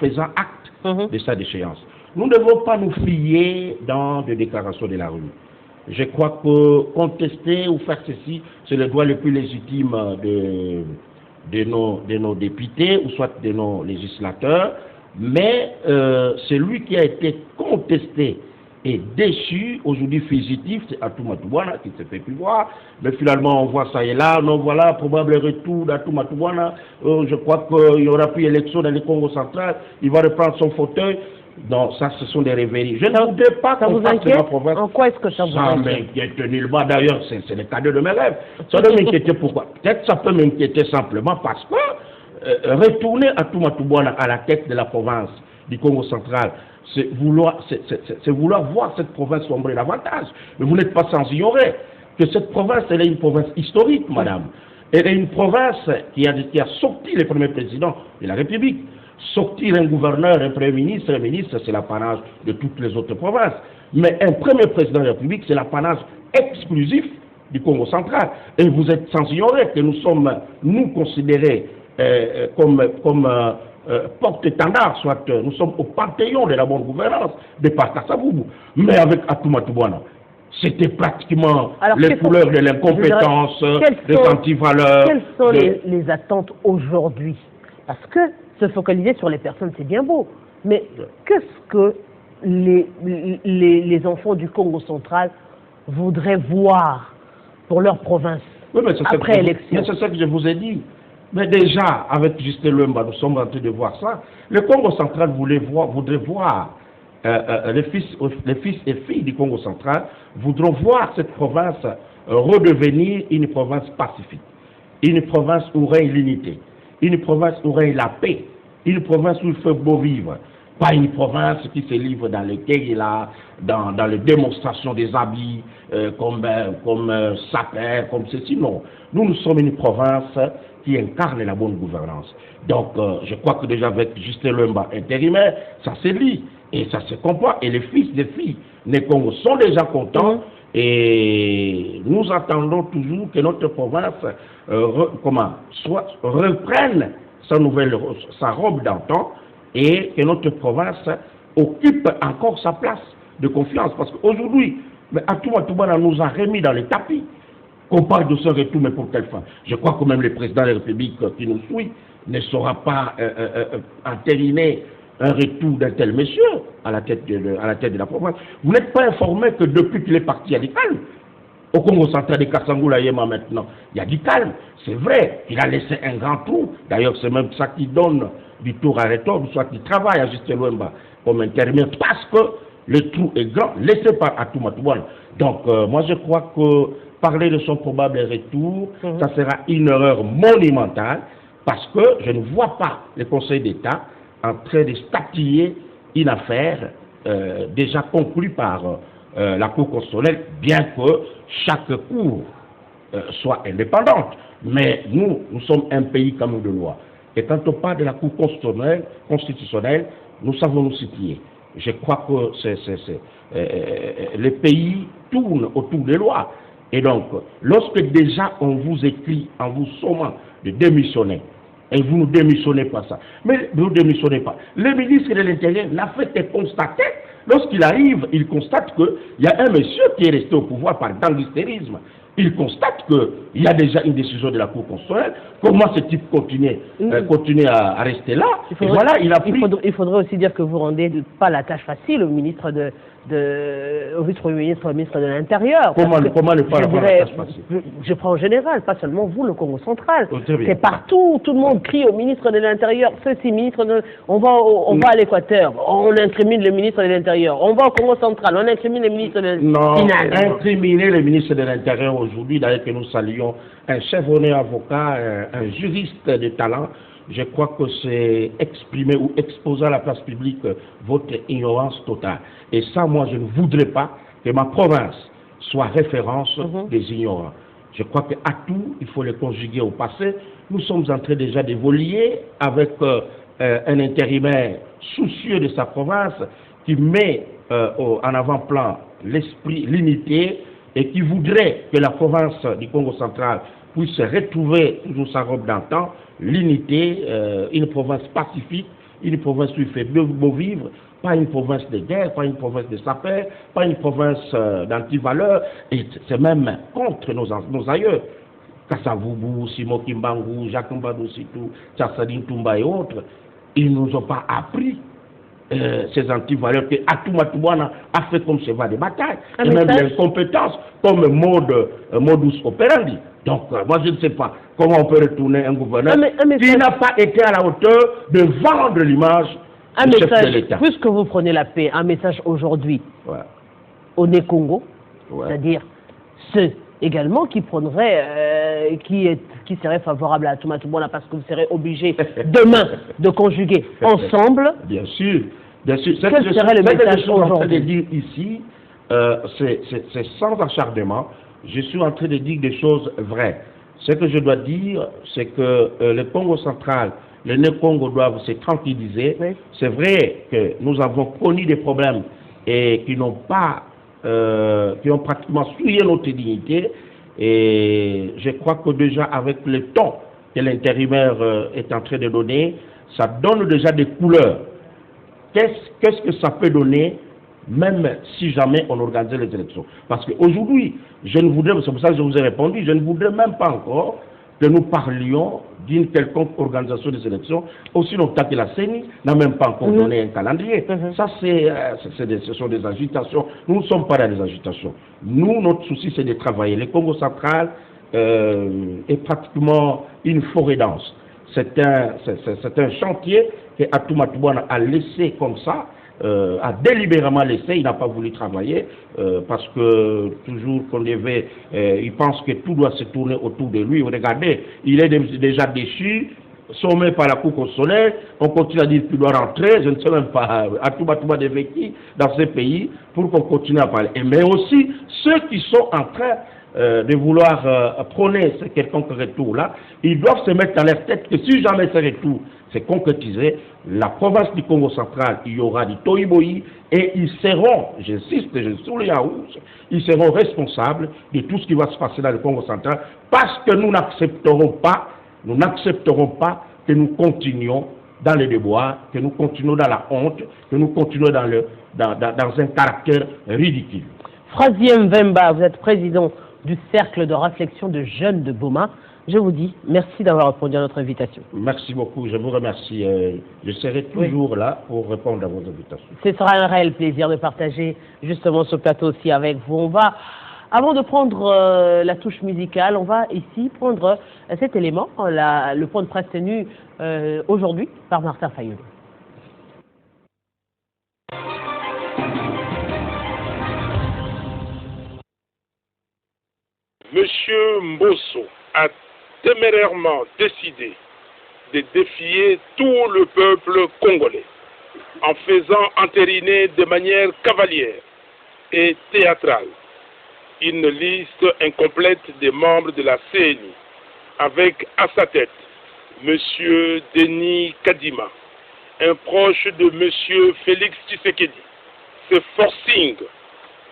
Speaker 8: faisant acte de sa déchéance. Nous ne devons pas nous fier dans des déclarations de la rue. Je crois que contester ou faire ceci, c'est le droit le plus légitime de nos députés ou soit de nos législateurs, mais celui qui a été contesté et déchu, aujourd'hui fugitif, c'est Atouma Toubouana qui ne se fait plus voir, mais finalement on voit ça et là, non voilà, probable retour d'Atouma Toubouana, je crois qu'il n'y aura plus élection dans le Congo central, il va reprendre son fauteuil. Non, ça ce sont des rêveries. Je ne voudrais pas qu'on fasse de ma province.
Speaker 1: En quoi est-ce que ça vous inquiète?
Speaker 8: M'inquiète nullement, d'ailleurs, c'est le cadeau de mes rêves. Ça doit m'inquiéter pourquoi? Peut-être ça peut m'inquiéter simplement parce que retourner Atouma Toubouana à la tête de la province du Congo central, c'est vouloir voir cette province sombrer davantage. Mais vous n'êtes pas sans ignorer que cette province, elle est une province historique, madame. Elle est une province qui a sorti les premiers présidents de la République. Sortir un gouverneur, un premier ministre, un ministre, c'est l'apanage de toutes les autres provinces. Mais un premier président de la République, c'est l'apanage exclusif du Congo central. Et vous êtes sans ignorer que nous sommes, nous, considérés comme porte-étendard, soit nous sommes au panthéon de la bonne gouvernance de Kasavubu. Mais avec Atouma Toubouana, c'était pratiquement les couleurs de l'incompétence, des antivaleurs.
Speaker 1: Quelles sont les attentes aujourd'hui? Parce que se focaliser sur les personnes, c'est bien beau. Mais qu'est-ce que les enfants du Congo central voudraient voir pour leur province après élection?
Speaker 8: C'est ça que je vous ai dit. Mais déjà, avec Justin Luemba, nous sommes en train de voir ça. Le Congo central voudrait voir les fils et filles du Congo central voudront voir cette province redevenir une province pacifique, une province où règne l'unité, une province où règne la paix, une province où il fait beau vivre, pas une province qui se livre dans les guérillas, dans les démonstrations des habits, comme sapin, comme ceci. Non, nous sommes une province qui incarne la bonne gouvernance. Donc, je crois que déjà avec Justin Luemba intérimaire, ça se lit et ça se comprend. Et les fils des filles des Congo sont déjà contents. Et nous attendons toujours que notre province reprenne sa robe d'antan et que notre province occupe encore sa place de confiance. Parce qu'aujourd'hui, Atouma Toubouana nous a remis dans les tapis. Qu'on parle de ce retour, mais pour quelle fin? Je crois que même le président de la République qui nous suit ne saura pas entériner un retour d'un tel monsieur à la tête de la province. Vous n'êtes pas informé que depuis qu'il est parti, il y a du calme. Au Congo central de Kasangula Yema maintenant, il y a du calme. C'est vrai, il a laissé un grand trou. D'ailleurs, c'est même ça qui donne du tour à retour, soit qu'il travaille à Justin Luemba comme intérimaire, parce que le trou est grand, laissé par Atouma Toubouana. Donc, moi je crois que parler de son probable retour, ça sera une erreur monumentale, parce que je ne vois pas le Conseil d'État en train de statuer une affaire déjà conclue par la Cour constitutionnelle, bien que chaque cour soit indépendante. Mais nous sommes un pays comme de loi. Et quand on parle de la Cour constitutionnelle, nous savons nous situer. Je crois que le pays tourne autour des lois. Et donc, lorsque déjà on vous écrit en vous sommant de démissionner, et vous ne démissionnez pas ça, mais vous ne démissionnez pas. Le ministre de l'Intérieur n'a fait que constater, lorsqu'il arrive, il constate qu'il y a un monsieur qui est resté au pouvoir par gangsterisme. Il constate qu'il y a déjà une décision de la Cour constitutionnelle. Comment ce type continue à rester là?
Speaker 1: Il faudrait aussi dire que vous ne rendez pas la tâche facile au ministre au vice-premier ministre, au ministre de l'Intérieur.
Speaker 8: Comment ne pas la tâche facile?
Speaker 1: Je prends en général, pas seulement vous, le Congo central. C'est partout, tout le monde crie au ministre de l'Intérieur. On va à l'Équateur, on incrimine le ministre de l'Intérieur. On va au Congo central, on incrimine le ministre de l'Intérieur.
Speaker 8: Non, incriminer le ministre de l'Intérieur aujourd'hui, d'ailleurs que nous saluons un chevronné avocat, un juriste de talent, je crois que c'est exprimer ou exposer à la place publique votre ignorance totale. Et ça, moi, je ne voudrais pas que ma province soit référence des ignorants. Je crois qu'à tout, il faut les conjuguer au passé. Nous sommes en train déjà d'évoluer avec un intérimaire soucieux de sa province qui met en avant-plan l'esprit, l'unité et qui voudrait que la province du Congo central puisse retrouver toujours sa robe d'antan, l'unité, une province pacifique, une province où il fait beau vivre, pas une province de guerre, pas une province de sapeurs, pas une province d'antivaleurs, et c'est même contre nos aïeux. Kassavubu, Simo Kimbangu, Jacques Mbadou Sitou, Tchassadine Toumba et autres, ils ne nous ont pas appris ces antivaleurs que Atumatouana a fait comme cheval de bataille, et même l'incompétence comme modus operandi. Donc, moi je ne sais pas comment on peut retourner un gouverneur qui n'a pas été à la hauteur de vendre l'image du chef de l'État.
Speaker 1: Puisque vous prenez la paix, un message aujourd'hui au Né-Congo, c'est-à-dire ceux également qui prendrait, qui serait favorable à Atumatouana parce que vous serez obligé demain de conjuguer ensemble.
Speaker 8: Bien sûr, bien sûr.
Speaker 1: Quel serait le message
Speaker 8: aujourd'hui? Ce que je suis en train de
Speaker 1: aujourd'hui?
Speaker 8: dire ici, c'est sans acharnement. Je suis en train de dire des choses vraies. Ce que je dois dire, c'est que le Congo central, le Né-Congo doivent se tranquilliser. Oui. C'est vrai que nous avons connu des problèmes et qui n'ont pas qui ont pratiquement souillé notre dignité, et je crois que déjà avec le temps que l'intérimaire est en train de donner, ça donne déjà des couleurs. Qu'est-ce que ça peut donner, même si jamais on organisait les élections? Parce qu'aujourd'hui, c'est pour ça que je vous ai répondu, je ne voudrais même pas encore que nous parlions d'une quelconque organisation des élections, aussi longtemps que la CENI n'a même pas encore donné un calendrier. Ça, ce sont des agitations. Nous ne sommes pas dans des agitations. Nous, notre souci, c'est de travailler. Le Congo central est pratiquement une forêt dense. C'est un chantier que Atumatouana a laissé comme ça, a délibérément laissé, il n'a pas voulu travailler parce que toujours qu'on devait, il pense que tout doit se tourner autour de lui. Regardez, il est déjà déchu, sommé par la Cour constitutionnelle, on continue à dire qu'il doit rentrer, je ne sais même pas, Atumatouana devait qui dans ces pays pour qu'on continue à parler. Mais aussi ceux qui sont en train de vouloir prôner ce quelconque retour-là, ils doivent se mettre dans leur tête que si jamais ce retour s'est concrétisé, la province du Congo central, il y aura du Toïboï et ils seront, j'insiste, je souligne à rouge, ils seront responsables de tout ce qui va se passer dans le Congo central parce que nous n'accepterons pas que nous continuions dans les déboires, que nous continuons dans la honte, que nous continuons dans un caractère ridicule.
Speaker 1: Fraziem Vemba, vous êtes président du cercle de réflexion de jeunes de Boma. Je vous dis merci d'avoir répondu à notre invitation.
Speaker 8: Merci beaucoup, je vous remercie. Je serai toujours là pour répondre à vos invitations.
Speaker 1: Ce sera un réel plaisir de partager justement ce plateau aussi avec vous. On va, avant de prendre la touche musicale, on va ici prendre cet élément, le point de presse tenu aujourd'hui par Martin Fayoulou.
Speaker 6: Monsieur Mbosso a témérairement décidé de défier tout le peuple congolais en faisant entériner de manière cavalière et théâtrale une liste incomplète des membres de la CENI avec à sa tête Monsieur Denis Kadima, un proche de Monsieur Félix Tshisekedi. Ce forcing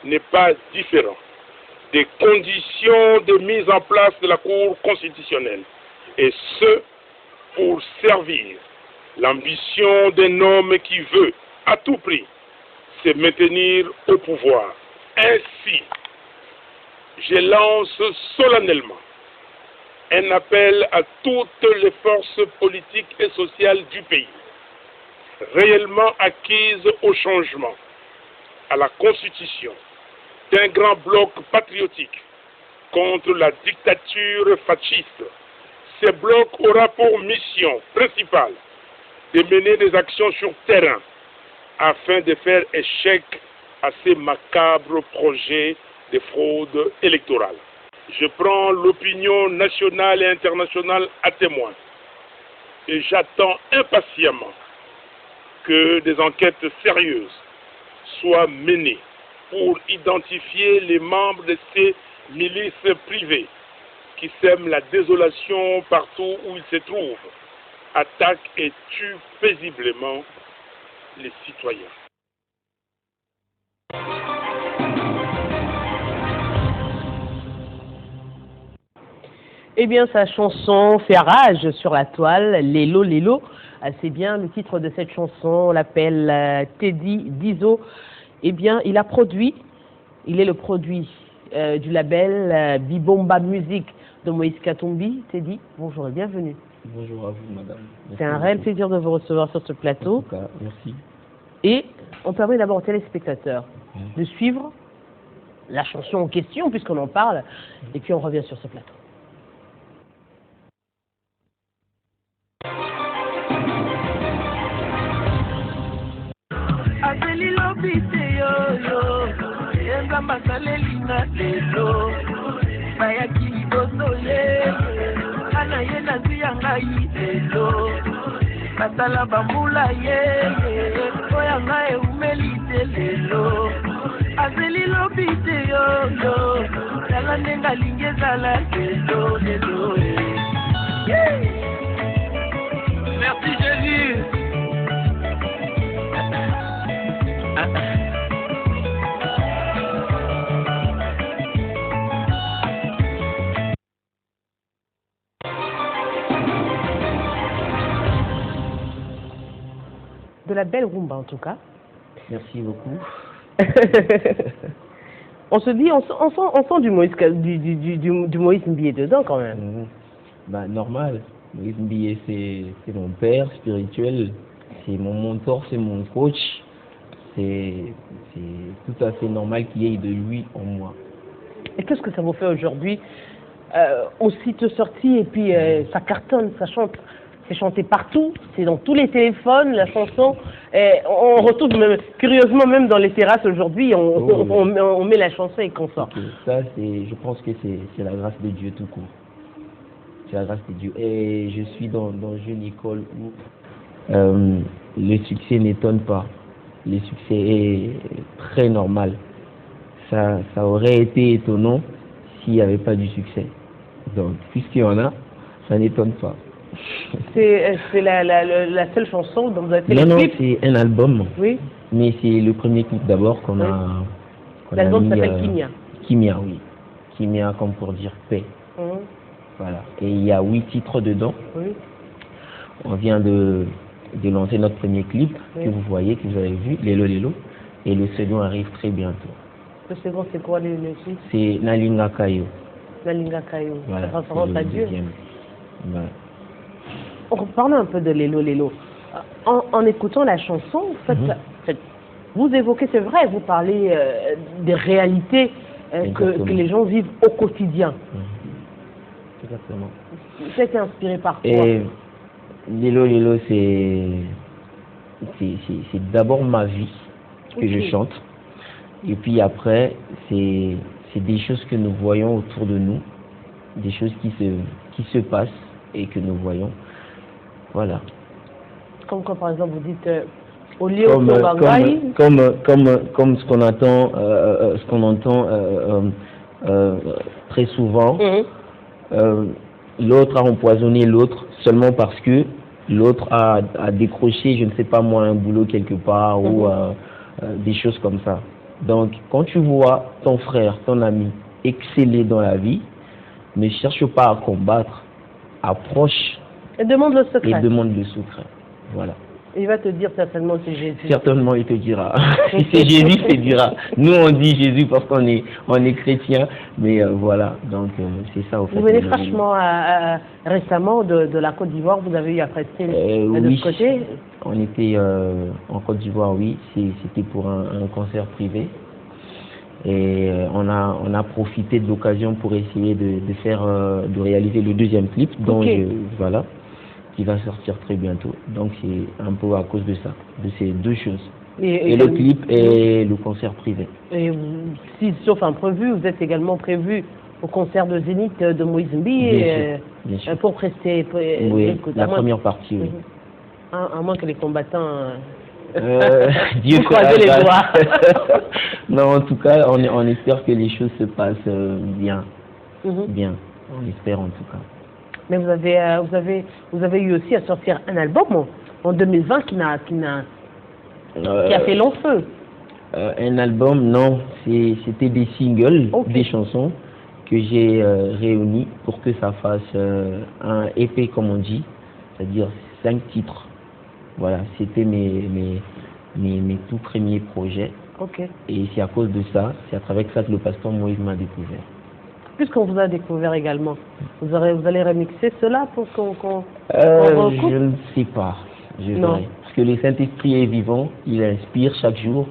Speaker 6: n'est pas différent des conditions de mise en place de la Cour constitutionnelle, et ce, pour servir l'ambition d'un homme qui veut, à tout prix, se maintenir au pouvoir. Ainsi, je lance solennellement un appel à toutes les forces politiques et sociales du pays, réellement acquises au changement, à la Constitution, d'un grand bloc patriotique contre la dictature fasciste. Ce bloc aura pour mission principale de mener des actions sur terrain afin de faire échec à ces macabres projets de fraude électorale. Je prends l'opinion nationale et internationale à témoin et j'attends impatiemment que des enquêtes sérieuses soient menées pour identifier les membres de ces milices privées
Speaker 9: qui sème la désolation partout où il se trouve, attaque et tue paisiblement les citoyens.
Speaker 1: Eh bien, sa chanson fait rage sur la toile, Lelo Lelo. C'est bien le titre de cette chanson, on l'appelle Teddy Dizo. Eh bien, il est le produit du label Bibomba Music de Moïse Katumbi. Teddy, bonjour et bienvenue.
Speaker 10: Bonjour à vous, madame.
Speaker 1: C'est un réel plaisir de vous recevoir sur ce plateau.
Speaker 10: En tout cas, merci.
Speaker 1: Et on permet d'abord aux téléspectateurs de suivre la chanson en question, puisqu'on en parle, et puis on revient sur ce plateau.
Speaker 11: Basala bambula ye oyanga eumelite lelo azeli lobite yo tala ndenga linge zala lelo lelo. Merci Jésus.
Speaker 1: De la belle rumba en tout cas.
Speaker 10: Merci beaucoup.
Speaker 1: On se dit, on sent du Moïse Mbié dedans quand même.
Speaker 10: Bah, normal. Moïse Mbié, c'est mon père spirituel, c'est mon mentor, c'est mon coach. C'est tout à fait normal qu'il y ait de lui en moi.
Speaker 1: Et qu'est-ce que ça vous fait aujourd'hui aussitôt sorti et puis ça cartonne, ça chante. C'est chanté partout, c'est dans tous les téléphones, la chanson. On retrouve même, curieusement même dans les terrasses aujourd'hui, on met la chanson et qu'on sort.
Speaker 10: Okay. Ça, je pense que c'est la grâce de Dieu tout court. C'est la grâce de Dieu. Et je suis dans une école où le succès n'étonne pas. Le succès est très normal. Ça aurait été étonnant s'il n'y avait pas du succès. Donc, puisqu'il y en a, ça n'étonne pas.
Speaker 1: C'est la seule chanson dont vous avez fait
Speaker 10: Non,
Speaker 1: le clip?
Speaker 10: c'est un album.
Speaker 1: Oui.
Speaker 10: Mais c'est le premier clip d'abord qu'on a.
Speaker 1: L'album s'appelle Kimia.
Speaker 10: Kimia, oui. Kimia, comme pour dire paix. Voilà. Et il y a 8 titres dedans.
Speaker 1: Oui.
Speaker 10: On vient de lancer notre premier clip que vous voyez, que vous avez vu, Lelo Lelo. Et le second arrive très bientôt.
Speaker 1: Le second, c'est quoi le titre?
Speaker 10: C'est Nalinga Kayo.
Speaker 1: Nalinga Kayo.
Speaker 10: Voilà.
Speaker 1: Ça référence à Dieu.
Speaker 10: Voilà.
Speaker 1: On parle un peu de Lelo Lelo. En écoutant la chanson, vous évoquez, c'est vrai, vous parlez des réalités que les gens vivent au quotidien.
Speaker 10: Exactement.
Speaker 1: C'est inspiré par quoi?
Speaker 10: Et Lelo Lelo, c'est d'abord ma vie que je chante. Et puis après, c'est des choses que nous voyons autour de nous, des choses qui se passent et que nous voyons. Voilà.
Speaker 1: Comme quand par exemple vous dites au lieu
Speaker 10: comme ce qu'on entend très souvent, l'autre a empoisonné l'autre seulement parce que l'autre a décroché, je ne sais pas moi, un boulot quelque part ou des choses comme ça. Donc quand tu vois ton frère, ton ami exceller dans la vie, ne cherche pas à combattre, approche
Speaker 1: et demande le secret.
Speaker 10: Voilà.
Speaker 1: Il va te dire certainement c'est Jésus.
Speaker 10: Certainement, il te dira. Si c'est Jésus, il te dira. Nous, on dit Jésus parce qu'on est chrétien, mais voilà. Donc, c'est ça au fait.
Speaker 1: Vous venez franchement récemment de la Côte d'Ivoire, vous avez eu à prester de ce côté?
Speaker 10: On était en Côte d'Ivoire, oui. C'était pour un concert privé. Et on a profité de l'occasion pour essayer de réaliser le deuxième clip, dont voilà, qui va sortir très bientôt. Donc c'est un peu à cause de ça, de ces deux choses. Et le clip et le concert privé. Et
Speaker 1: si, sauf imprévu, vous êtes également prévu au concert de Zénith de Moïse Mbié pour prester.
Speaker 10: Oui, la première partie, oui.
Speaker 1: À moins que les combattants...
Speaker 10: Dieu
Speaker 1: croiser les doigts.
Speaker 10: Non, en tout cas, on espère que les choses se passent bien. Bien. On espère en tout cas.
Speaker 1: Mais vous avez eu aussi à sortir un album en 2020 qui a fait long feu.
Speaker 10: Un album, non, c'était des singles, des chansons que j'ai réunis pour que ça fasse un EP comme on dit, c'est-à-dire 5 titres. Voilà, c'était mes tout premiers projets. Et c'est à cause de ça, c'est à travers ça que le pasteur Moïse m'a découvert.
Speaker 1: Puisqu'on vous a découvert également, vous allez remixer cela pour qu'on
Speaker 10: je ne sais pas.
Speaker 1: Non.
Speaker 10: Parce que le Saint-Esprit est vivant, il inspire chaque jour.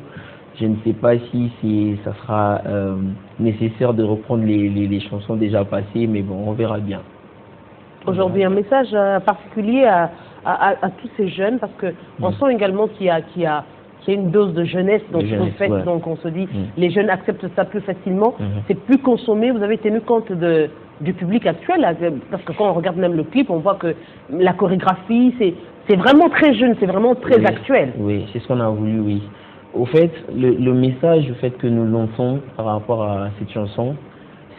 Speaker 10: Je ne sais pas si ça sera nécessaire de reprendre les chansons déjà passées, mais bon, on verra bien.
Speaker 1: Aujourd'hui, un message particulier à tous ces jeunes, parce qu'on sent également qu'il y a une dose de jeunesse dans ce que vous faites, donc on se dit, les jeunes acceptent ça plus facilement, c'est plus consommé. Vous avez tenu compte du public actuel, parce que quand on regarde même le clip, on voit que la chorégraphie, c'est vraiment très jeune, c'est vraiment très actuel.
Speaker 10: Oui, c'est ce qu'on a voulu, oui. Au fait, le message que nous lançons par rapport à cette chanson,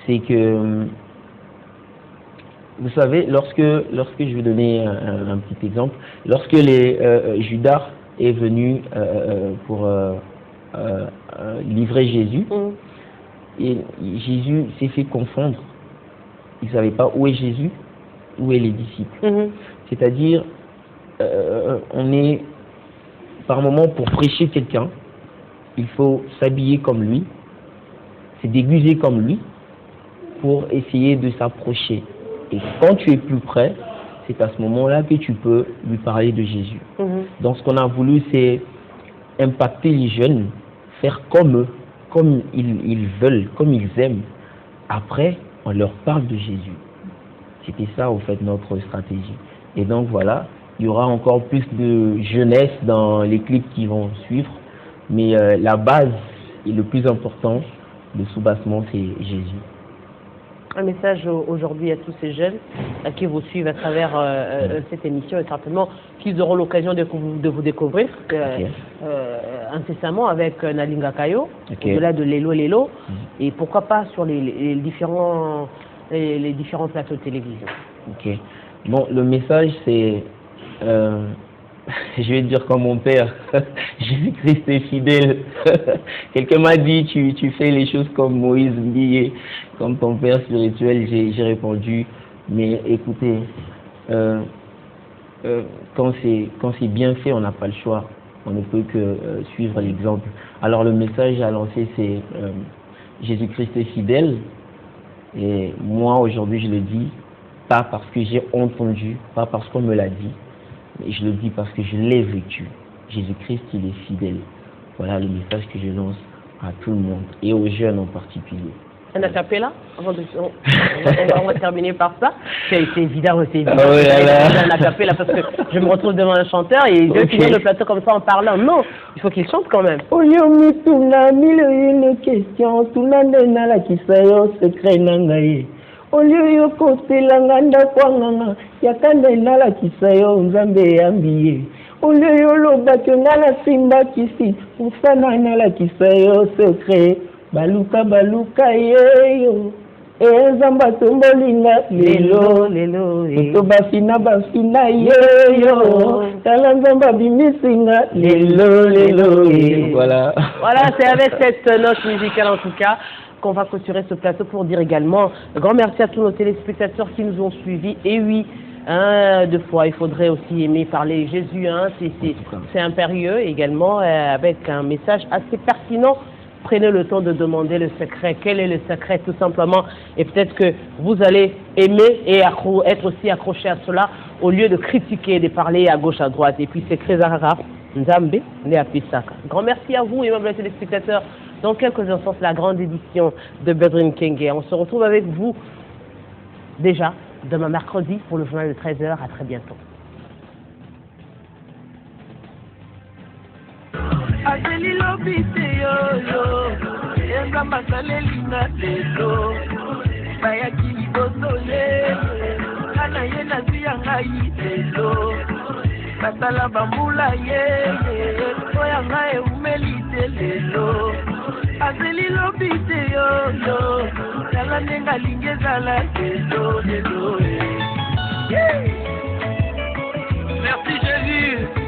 Speaker 10: c'est que, vous savez, lorsque je vais donner un petit exemple, lorsque Judas est venu pour livrer Jésus, et Jésus s'est fait confondre. Il ne savait pas où est Jésus, où est les disciples. C'est-à-dire, on est, par moment, pour prêcher quelqu'un, il faut s'habiller comme lui, se déguiser comme lui, pour essayer de s'approcher. Et quand tu es plus près, c'est à ce moment-là que tu peux lui parler de Jésus. Donc ce qu'on a voulu, c'est impacter les jeunes, faire comme eux, comme ils veulent, comme ils aiment. Après, on leur parle de Jésus. C'était ça, au fait, notre stratégie. Et donc voilà, il y aura encore plus de jeunesse dans les clips qui vont suivre. Mais la base et le plus important, le soubassement, c'est Jésus.
Speaker 1: Un message aujourd'hui à tous ces jeunes qui vous suivent à travers cette émission, et certainement qu'ils auront l'occasion de vous découvrir incessamment avec Nalinga Kayo, au-delà de Lelo, et pourquoi pas sur les différents plateaux de télévision.
Speaker 10: Bon, le message c'est, je vais dire comme mon père, Jésus-Christ est fidèle. Quelqu'un m'a dit, tu fais les choses comme Moïse Mbiye, comme ton père spirituel. J'ai répondu, mais écoutez, quand c'est bien fait, on n'a pas le choix. On ne peut que suivre l'exemple. Alors le message à lancer, c'est Jésus-Christ est fidèle. Et moi, aujourd'hui, je le dis, pas parce que j'ai entendu, pas parce qu'on me l'a dit, mais je le dis parce que je l'ai vécu. Jésus-Christ, il est fidèle. Voilà le message que je lance à tout le monde, et aux jeunes en particulier.
Speaker 1: Un acapella on va terminer par ça. C'est évident, un acapella, parce que je me retrouve devant un chanteur et je vais finir le plateau comme ça en parlant. Non, il faut qu'il chante quand même.
Speaker 10: Une question, tout le monde a la qui secret nangaye. Olio yo kotela nganda kwanganga yakanda inala kisayo nzambe yambiye. Olio yo lobaki ngala simba kisi usana inala kisayo secret baluka yeyo ezamba tombolinga lelo to basina yeyo tala nzamba bimisinga lelo. Voilà,
Speaker 1: c'est avec cette note musicale en tout cas qu'on va clôturer ce plateau pour dire également un grand merci à tous nos téléspectateurs qui nous ont suivis. Et oui, deux fois, il faudrait aussi aimer parler Jésus, c'est impérieux également, avec un message assez pertinent. Prenez le temps de demander le secret. Quel est le secret, tout simplement? Et peut-être que vous allez aimer et être aussi accroché à cela, au lieu de critiquer, de parler à gauche, à droite. Et puis c'est très rare. Nzambe, Léapisaka. Grand merci à vous, aimables téléspectateurs. Dans quelques instants, c'est la grande édition de Bedrin Kenge. On se retrouve avec vous déjà demain mercredi pour le journal de 13h. À très bientôt.
Speaker 11: Basala bambula ye oya ngae umelite lelo azeli lobi te yoyo tala ndenge alingi ezala lelo lelo. Merci Jésus.